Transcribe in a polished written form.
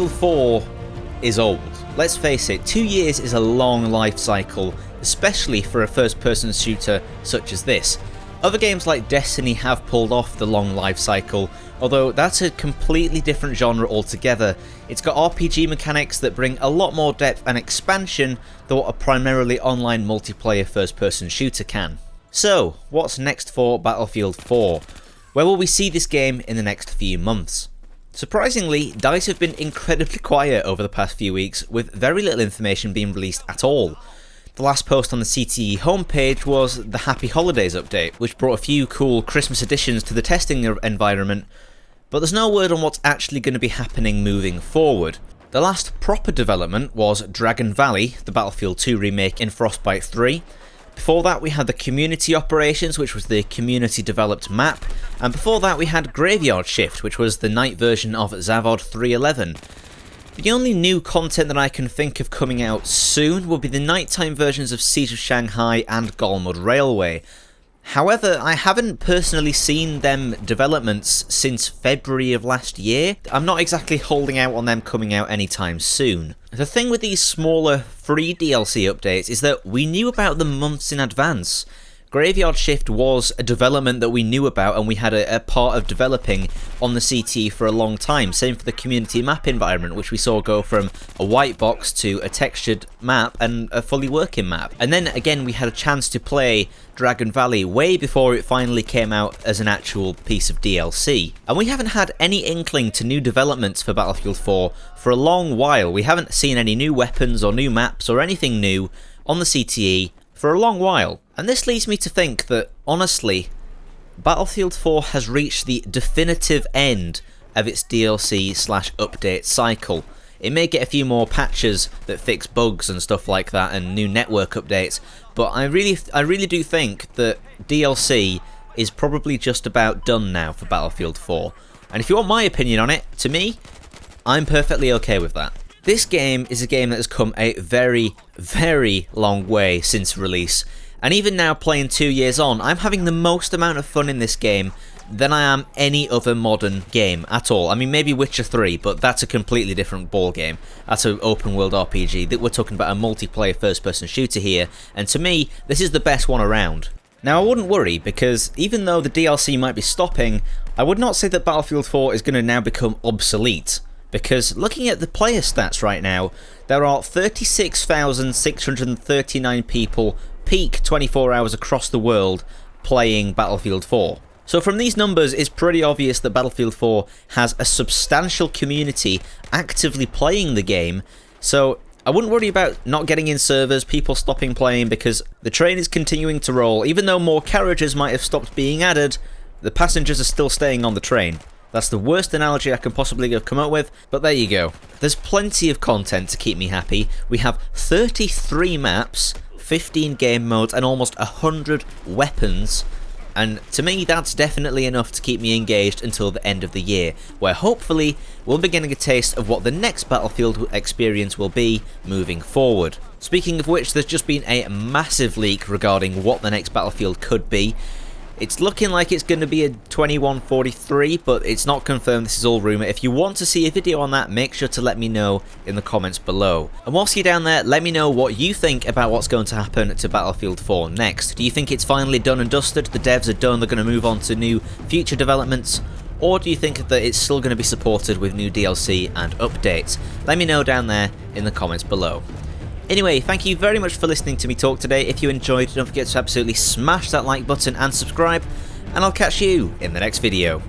Battlefield 4 is old. Let's face it, 2 years is a long life cycle, especially for a first-person shooter such as this. Other games like Destiny have pulled off the long life cycle, although that's a completely different genre altogether. It's got RPG mechanics that bring a lot more depth and expansion than what a primarily online multiplayer first-person shooter can. So, what's next for Battlefield 4? Where will we see this game in the next few months? Surprisingly, DICE have been incredibly quiet over the past few weeks, with very little information being released at all. The last post on the CTE homepage was the Happy Holidays update, which brought a few cool Christmas additions to the testing environment, but there's no word on what's actually going to be happening moving forward. The last proper development was Dragon Valley, the Battlefield 2 remake in Frostbite 3. Before that we had the Community Operations, which was the community developed map, and before that we had Graveyard Shift, which was the night version of Zavod 311. The only new content that I can think of coming out soon will be the nighttime versions of Siege of Shanghai and Golmud Railway. However, I haven't personally seen them developments since February of last year. I'm not exactly holding out on them coming out anytime soon. The thing with these smaller free DLC updates is that we knew about them months in advance. Graveyard Shift was a development that we knew about and we had a part of developing on the CT for a long time. Same for the community map environment, which we saw go from a white box to a textured map and a fully working map. And then again we had a chance to play Dragon Valley way before it finally came out as an actual piece of DLC. And we haven't had any inkling to new developments for Battlefield 4 for a long while. We haven't seen any new weapons or new maps or anything new on the CTE for a long while. And this leads me to think that, honestly, Battlefield 4 has reached the definitive end of its DLC/update cycle. It may get a few more patches that fix bugs and stuff like that and new network updates, but I really do think that DLC is probably just about done now for Battlefield 4. And if you want my opinion on it, to me, I'm perfectly okay with that. This game is a game that has come a very, very long way since release, and even now playing 2 years on, I'm having the most amount of fun in this game than I am any other modern game at all. I mean, maybe Witcher 3, but that's a completely different ball game. That's an open world RPG. That we're talking about a multiplayer first-person shooter here, and to me, this is the best one around. Now, I wouldn't worry, because even though the DLC might be stopping, I would not say that Battlefield 4 is going to now become obsolete. Because looking at the player stats right now, there are 36,639 people peak 24 hours across the world playing Battlefield 4. So from these numbers, it's pretty obvious that Battlefield 4 has a substantial community actively playing the game, so I wouldn't worry about not getting in servers, people stopping playing, because the train is continuing to roll. Even though more carriages might have stopped being added, the passengers are still staying on the train. That's the worst analogy I can possibly have come up with, but there you go. There's plenty of content to keep me happy. We have 33 maps, 15 game modes, and almost 100 weapons. And to me, that's definitely enough to keep me engaged until the end of the year, where hopefully we'll be getting a taste of what the next Battlefield experience will be moving forward. Speaking of which, there's just been a massive leak regarding what the next Battlefield could be. It's looking like it's going to be a 2143, but it's not confirmed, this is all rumour. If you want to see a video on that, make sure to let me know in the comments below. And whilst you're down there, let me know what you think about what's going to happen to Battlefield 4 next. Do you think it's finally done and dusted, the devs are done, they're going to move on to new future developments? Or do you think that it's still going to be supported with new DLC and updates? Let me know down there in the comments below. Anyway, thank you very much for listening to me talk today. If you enjoyed, don't forget to absolutely smash that like button and subscribe, and I'll catch you in the next video.